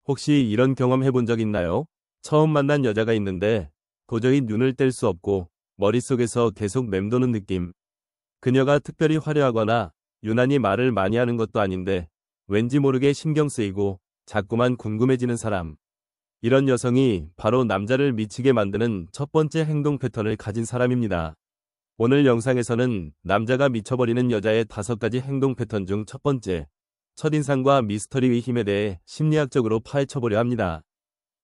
혹시 이런 경험 해본 적 있나요? 처음 만난 여자가 있는데 도저히 눈을 뗄 수 없고 머릿속에서 계속 맴도는 느낌. 그녀가 특별히 화려하거나 유난히 말을 많이 하는 것도 아닌데 왠지 모르게 신경 쓰이고 자꾸만 궁금해지는 사람. 이런 여성이 바로 남자를 미치게 만드는 첫 번째 행동 패턴을 가진 사람입니다. 오늘 영상에서는 남자가 미쳐버리는 여자의 5가지 행동 패턴 중 첫 번째, 첫인상과 미스터리의 힘에 대해 심리학적으로 파헤쳐보려 합니다.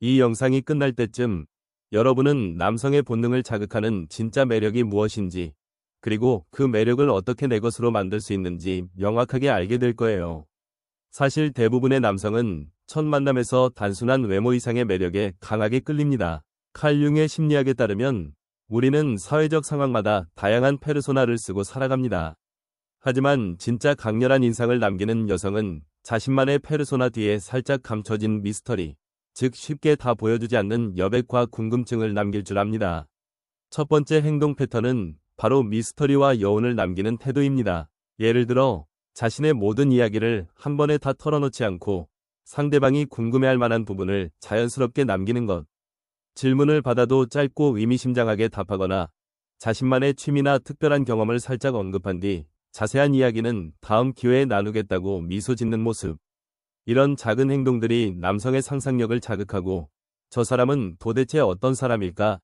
이 영상이 끝날 때쯤 여러분은 남성의 본능을 자극하는 진짜 매력이 무엇인지, 그리고 그 매력을 어떻게 내 것으로 만들 수 있는지 명확하게 알게 될 거예요. 사실 대부분의 남성은 첫 만남에서 단순한 외모 이상의 매력에 강하게 끌립니다. 칼 융의 심리학에 따르면 우리는 사회적 상황마다 다양한 페르소나를 쓰고 살아갑니다. 하지만 진짜 강렬한 인상을 남기는 여성은 자신만의 페르소나 뒤에 살짝 감춰진 미스터리, 즉 쉽게 다 보여주지 않는 여백과 궁금증을 남길 줄 압니다. 첫 번째 행동 패턴은 바로 미스터리와 여운을 남기는 태도입니다. 예를 들어 자신의 모든 이야기를 한 번에 다 털어놓지 않고 상대방이 궁금해할 만한 부분을 자연스럽게 남기는 것. 질문을 받아도 짧고 의미심장하게 답하거나 자신만의 취미나 특별한 경험을 살짝 언급한 뒤 자세한 이야기는 다음 기회에 나누겠다고 미소 짓는 모습. 이런 작은 행동들이 남성의 상상력을 자극하고 저 사람은 도대체 어떤 사람일까?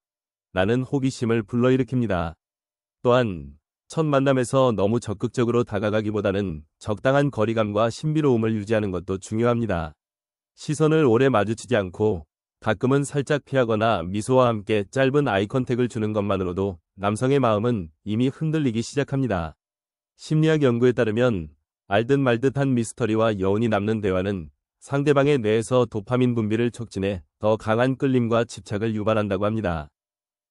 라는 호기심을 불러일으킵니다. 또한 첫 만남에서 너무 적극적으로 다가가기보다는 적당한 거리감과 신비로움을 유지하는 것도 중요합니다. 시선을 오래 마주치지 않고 가끔은 살짝 피하거나 미소와 함께 짧은 아이 컨택을 주는 것만으로도 남성의 마음은 이미 흔들리기 시작합니다. 심리학 연구에 따르면 알듯 말듯한 미스터리와 여운이 남는 대화는 상대방의 뇌에서 도파민 분비를 촉진해 더 강한 끌림과 집착을 유발한다고 합니다.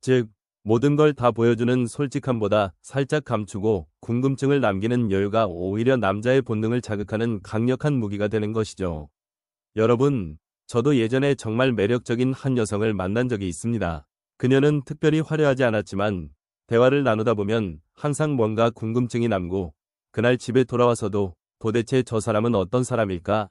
즉, 모든 걸 다 보여주는 솔직함보다 살짝 감추고 궁금증을 남기는 여유가 오히려 남자의 본능을 자극하는 강력한 무기가 되는 것이죠. 여러분, 저도 예전에 정말 매력적인 한 여성을 만난 적이 있습니다. 그녀는 특별히 화려하지 않았지만 대화를 나누다 보면 항상 뭔가 궁금증이 남고 그날 집에 돌아와서도 도대체 저 사람은 어떤 사람일까?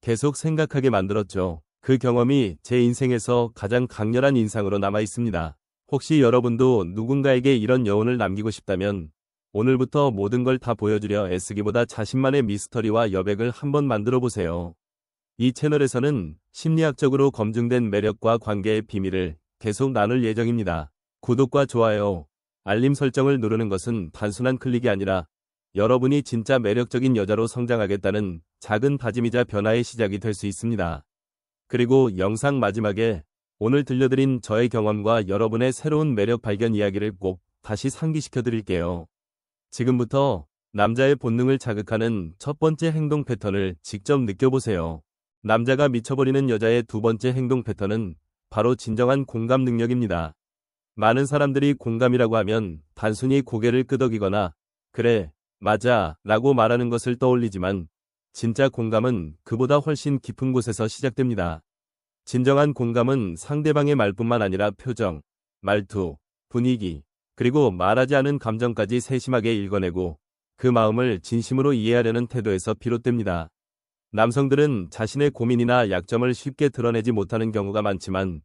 계속 생각하게 만들었죠. 그 경험이 제 인생에서 가장 강렬한 인상으로 남아 있습니다. 혹시 여러분도 누군가에게 이런 여운을 남기고 싶다면 오늘부터 모든 걸 다 보여주려 애쓰기보다 자신만의 미스터리와 여백을 한번 만들어 보세요. 이 채널에서는 심리학적으로 검증된 매력과 관계의 비밀을 계속 나눌 예정입니다. 구독과 좋아요, 알림 설정을 누르는 것은 단순한 클릭이 아니라 여러분이 진짜 매력적인 여자로 성장하겠다는 작은 다짐이자 변화의 시작이 될 수 있습니다. 그리고 영상 마지막에 오늘 들려드린 저의 경험과 여러분의 새로운 매력 발견 이야기를 꼭 다시 상기시켜 드릴게요. 지금부터 남자의 본능을 자극하는 첫 번째 행동 패턴을 직접 느껴보세요. 남자가 미쳐버리는 여자의 두 번째 행동 패턴은 바로 진정한 공감 능력입니다. 많은 사람들이 공감이라고 하면 단순히 고개를 끄덕이거나 그래, 맞아 라고 말하는 것을 떠올리지만 진짜 공감은 그보다 훨씬 깊은 곳에서 시작됩니다. 진정한 공감은 상대방의 말뿐만 아니라 표정, 말투, 분위기, 그리고 말하지 않은 감정까지 세심하게 읽어내고 그 마음을 진심으로 이해하려는 태도에서 비롯됩니다. 남성들은 자신의 고민이나 약점을 쉽게 드러내지 못하는 경우가 많지만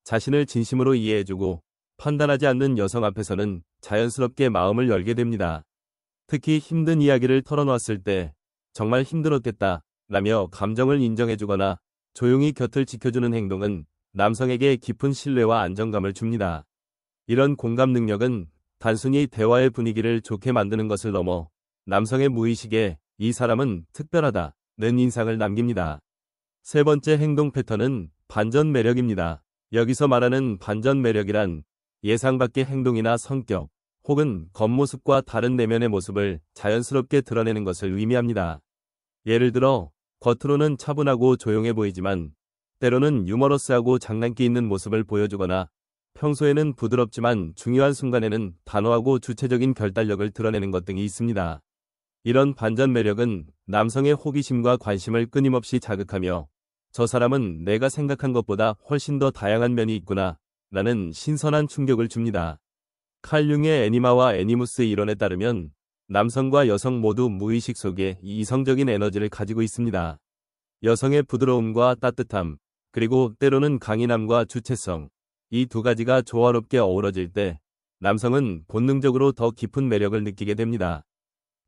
자신을 진심으로 이해해주고 판단하지 않는 여성 앞에서는 자연스럽게 마음을 열게 됩니다. 특히 힘든 이야기를 털어놓았을 때 정말 힘들었겠다 라며 감정을 인정해주거나 조용히 곁을 지켜주는 행동은 남성에게 깊은 신뢰와 안정감을 줍니다. 이런 공감 능력은 단순히 대화의 분위기를 좋게 만드는 것을 넘어 남성의 무의식에 이 사람은 특별하다는 인상을 남깁니다. 세 번째 행동 패턴은 반전 매력입니다. 여기서 말하는 반전 매력이란 예상 밖의 행동이나 성격, 혹은 겉모습과 다른 내면의 모습을 자연스럽게 드러내는 것을 의미합니다. 예를 들어 겉으로는 차분하고 조용해 보이지만 때로는 유머러스하고 장난기 있는 모습을 보여주거나 평소에는 부드럽지만 중요한 순간에는 단호하고 주체적인 결단력을 드러내는 것 등이 있습니다. 이런 반전 매력은 남성의 호기심과 관심을 끊임없이 자극하며 저 사람은 내가 생각한 것보다 훨씬 더 다양한 면이 있구나 라는 신선한 충격을 줍니다. 칼 융의 애니마와 애니무스 이론에 따르면 남성과 여성 모두 무의식 속에 이성적인 에너지를 가지고 있습니다. 여성의 부드러움과 따뜻함, 그리고 때로는 강인함과 주체성, 이 두 가지가 조화롭게 어우러질 때 남성은 본능적으로 더 깊은 매력을 느끼게 됩니다.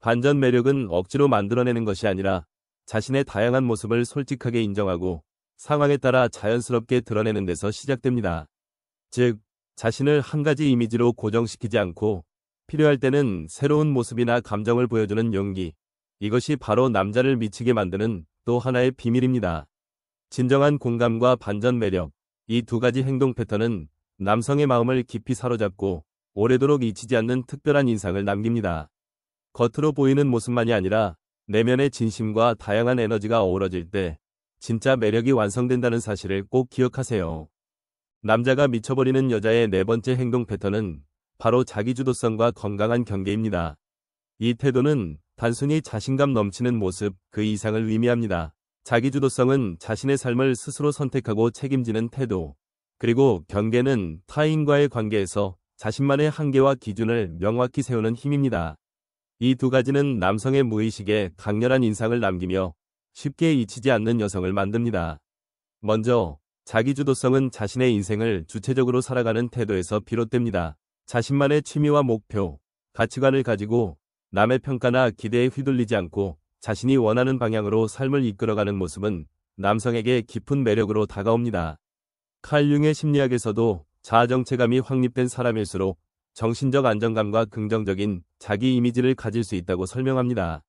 반전 매력은 억지로 만들어내는 것이 아니라 자신의 다양한 모습을 솔직하게 인정하고 상황에 따라 자연스럽게 드러내는 데서 시작됩니다. 즉, 자신을 한 가지 이미지로 고정시키지 않고 필요할 때는 새로운 모습이나 감정을 보여주는 용기. 이것이 바로 남자를 미치게 만드는 또 하나의 비밀입니다. 진정한 공감과 반전 매력. 이 두 가지 행동 패턴은 남성의 마음을 깊이 사로잡고 오래도록 잊히지 않는 특별한 인상을 남깁니다. 겉으로 보이는 모습만이 아니라 내면의 진심과 다양한 에너지가 어우러질 때 진짜 매력이 완성된다는 사실을 꼭 기억하세요. 남자가 미쳐버리는 여자의 네 번째 행동 패턴은 바로 자기주도성과 건강한 경계입니다. 이 태도는 단순히 자신감 넘치는 모습 그 이상을 의미합니다. 자기주도성은 자신의 삶을 스스로 선택하고 책임지는 태도, 그리고 경계는 타인과의 관계에서 자신만의 한계와 기준을 명확히 세우는 힘입니다. 이 두 가지는 남성의 무의식에 강렬한 인상을 남기며 쉽게 잊히지 않는 여성을 만듭니다. 먼저, 자기주도성은 자신의 인생을 주체적으로 살아가는 태도에서 비롯됩니다. 자신만의 취미와 목표, 가치관을 가지고 남의 평가나 기대에 휘둘리지 않고 자신이 원하는 방향으로 삶을 이끌어가는 모습은 남성에게 깊은 매력으로 다가옵니다. 칼 융의 심리학에서도 자아정체감이 확립된 사람일수록 정신적 안정감과 긍정적인 자기 이미지를 가질 수 있다고 설명합니다.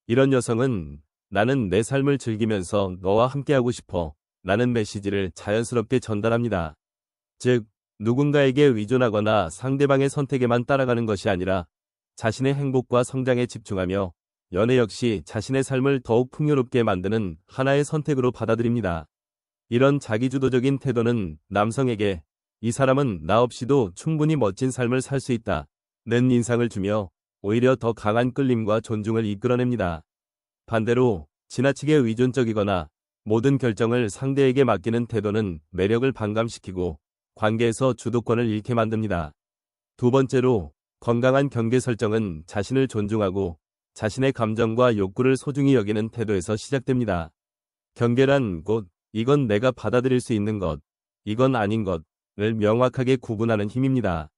이런 여성은 나는 내 삶을 즐기면서 너와 함께하고 싶어 라는 메시지를 자연스럽게 전달합니다. 즉, 누군가에게 의존하거나 상대방의 선택에만 따라가는 것이 아니라 자신의 행복과 성장에 집중하며 연애 역시 자신의 삶을 더욱 풍요롭게 만드는 하나의 선택으로 받아들입니다. 이런 자기주도적인 태도는 남성에게 이 사람은 나 없이도 충분히 멋진 삶을 살 수 있다 는 인상을 주며 오히려 더 강한 끌림과 존중을 이끌어냅니다. 반대로 지나치게 의존적이거나 모든 결정을 상대에게 맡기는 태도는 매력을 반감시키고 관계에서 주도권을 잃게 만듭니다. 두 번째로, 건강한 경계 설정은 자신을 존중하고 자신의 감정과 욕구를 소중히 여기는 태도에서 시작됩니다. 경계란 곧 이건 내가 받아들일 수 있는 것, 이건 아닌 것을 명확하게 구분하는 힘입니다.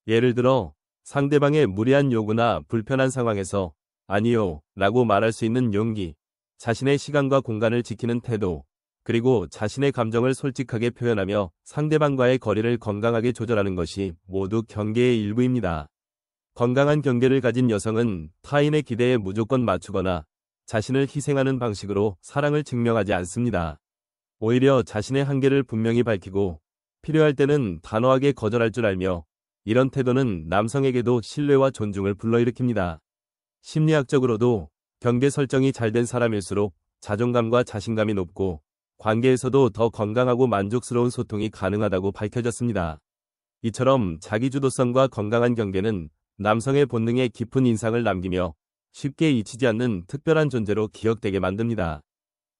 예를 들어 상대방의 무리한 요구나 불편한 상황에서 아니요 라고 말할 수 있는 용기, 자신의 시간과 공간을 지키는 태도, 그리고 자신의 감정을 솔직하게 표현하며 상대방과의 거리를 건강하게 조절하는 것이 모두 경계의 일부입니다. 건강한 경계를 가진 여성은 타인의 기대에 무조건 맞추거나 자신을 희생하는 방식으로 사랑을 증명하지 않습니다. 오히려 자신의 한계를 분명히 밝히고 필요할 때는 단호하게 거절할 줄 알며 이런 태도는 남성에게도 신뢰와 존중을 불러일으킵니다. 심리학적으로도 경계 설정이 잘 된 사람일수록 자존감과 자신감이 높고 관계에서도 더 건강하고 만족스러운 소통이 가능하다고 밝혀졌습니다. 이처럼 자기주도성과 건강한 경계는 남성의 본능에 깊은 인상을 남기며 쉽게 잊히지 않는 특별한 존재로 기억되게 만듭니다.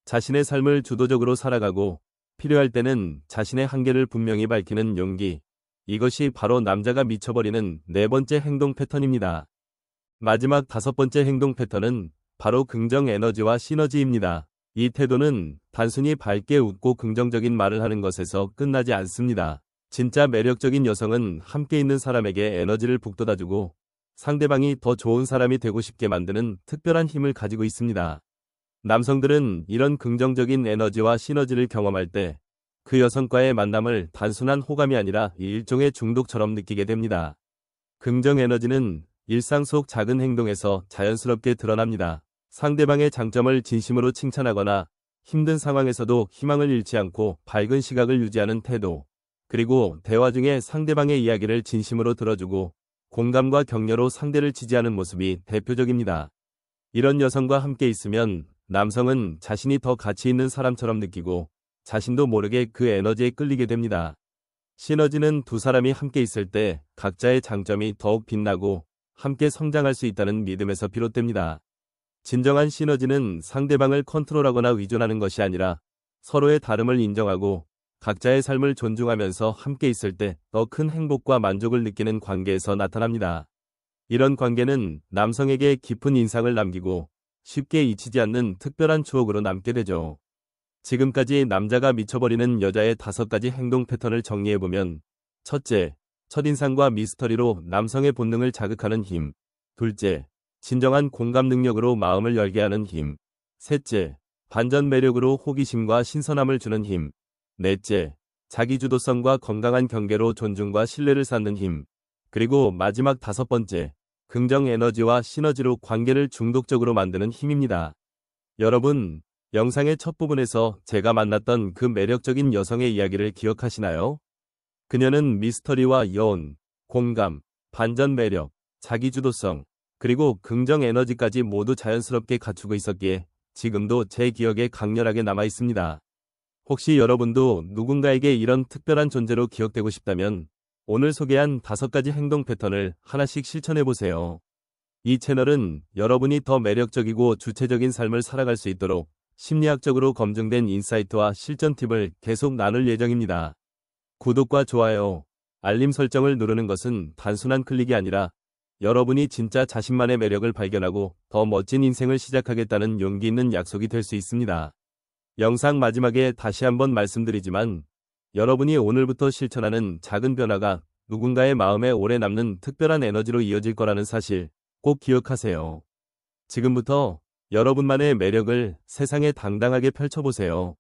자신의 삶을 주도적으로 살아가고 필요할 때는 자신의 한계를 분명히 밝히는 용기. 이것이 바로 남자가 미쳐버리는 네 번째 행동 패턴입니다. 마지막 다섯 번째 행동 패턴은 바로 긍정 에너지와 시너지입니다. 이 태도는 단순히 밝게 웃고 긍정적인 말을 하는 것에서 끝나지 않습니다. 진짜 매력적인 여성은 함께 있는 사람에게 에너지를 북돋아주고 상대방이 더 좋은 사람이 되고 싶게 만드는 특별한 힘을 가지고 있습니다. 남성들은 이런 긍정적인 에너지와 시너지를 경험할 때 그 여성과의 만남을 단순한 호감이 아니라 일종의 중독처럼 느끼게 됩니다. 긍정 에너지는 일상 속 작은 행동에서 자연스럽게 드러납니다. 상대방의 장점을 진심으로 칭찬하거나 힘든 상황에서도 희망을 잃지 않고 밝은 시각을 유지하는 태도, 그리고 대화 중에 상대방의 이야기를 진심으로 들어주고 공감과 격려로 상대를 지지하는 모습이 대표적입니다. 이런 여성과 함께 있으면 남성은 자신이 더 가치 있는 사람처럼 느끼고 자신도 모르게 그 에너지에 끌리게 됩니다. 시너지는 두 사람이 함께 있을 때 각자의 장점이 더욱 빛나고 함께 성장할 수 있다는 믿음에서 비롯됩니다. 진정한 시너지는 상대방을 컨트롤하거나 의존하는 것이 아니라 서로의 다름을 인정하고 각자의 삶을 존중하면서 함께 있을 때 더 큰 행복과 만족을 느끼는 관계에서 나타납니다. 이런 관계는 남성에게 깊은 인상을 남기고 쉽게 잊히지 않는 특별한 추억으로 남게 되죠. 지금까지 남자가 미쳐버리는 여자의 5가지 행동 패턴을 정리해보면, 첫째, 첫인상과 미스터리로 남성의 본능을 자극하는 힘. 둘째, 진정한 공감 능력으로 마음을 열게 하는 힘. 셋째, 반전 매력으로 호기심과 신선함을 주는 힘. 넷째, 자기주도성과 건강한 경계로 존중과 신뢰를 쌓는 힘. 그리고 마지막 5번째, 긍정 에너지와 시너지로 관계를 중독적으로 만드는 힘입니다. 여러분, 영상의 첫 부분에서 제가 만났던 그 매력적인 여성의 이야기를 기억하시나요? 그녀는 미스터리와 여운, 공감, 반전 매력, 자기주도성, 그리고 긍정 에너지까지 모두 자연스럽게 갖추고 있었기에 지금도 제 기억에 강렬하게 남아 있습니다. 혹시 여러분도 누군가에게 이런 특별한 존재로 기억되고 싶다면 오늘 소개한 5가지 행동 패턴을 하나씩 실천해보세요. 이 채널은 여러분이 더 매력적이고 주체적인 삶을 살아갈 수 있도록 심리학적으로 검증된 인사이트와 실전 팁을 계속 나눌 예정입니다. 구독과 좋아요, 알림 설정을 누르는 것은 단순한 클릭이 아니라 여러분이 진짜 자신만의 매력을 발견하고 더 멋진 인생을 시작하겠다는 용기 있는 약속이 될 수 있습니다. 영상 마지막에 다시 한번 말씀드리지만 여러분이 오늘부터 실천하는 작은 변화가 누군가의 마음에 오래 남는 특별한 에너지로 이어질 거라는 사실 꼭 기억하세요. 지금부터 여러분만의 매력을 세상에 당당하게 펼쳐보세요.